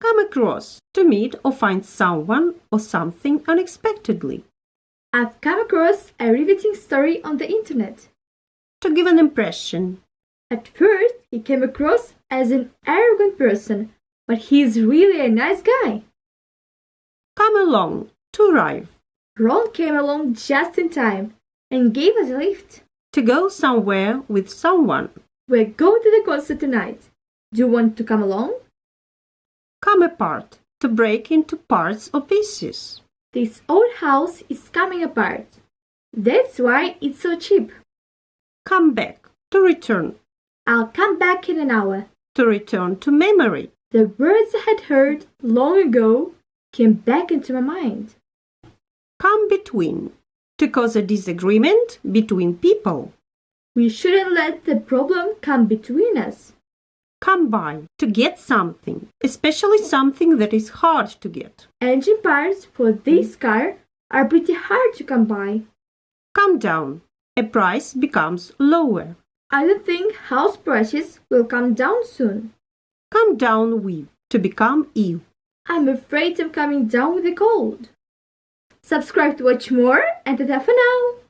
Come across, to meet or find someone or something unexpectedly. I've come across a riveting story on the internet. To give an impression. At first, he came across as an arrogant person, but he's really a nice guy. Come along, to arrive. Ron came along just in time and gave us a lift. To go somewhere with someone. We're going to the concert tonight. Do you want to come along? Come apart, to break into parts or pieces. This old house is coming apart. That's why it's so cheap. Come back, to return. I'll come back in an hour. To return to memory. The words I had heard long ago came back into my mind. Come between, to cause a disagreement between people. We shouldn't let the problem come between us. Come by, to get something, especially something that is hard to get. Engine parts for this car are pretty hard to come by. Come down, a price becomes lower. I don't think house prices will come down soon. Come down with, to become ill. I'm afraid I'm coming down with a cold. Subscribe to watch more and ta-ta for now!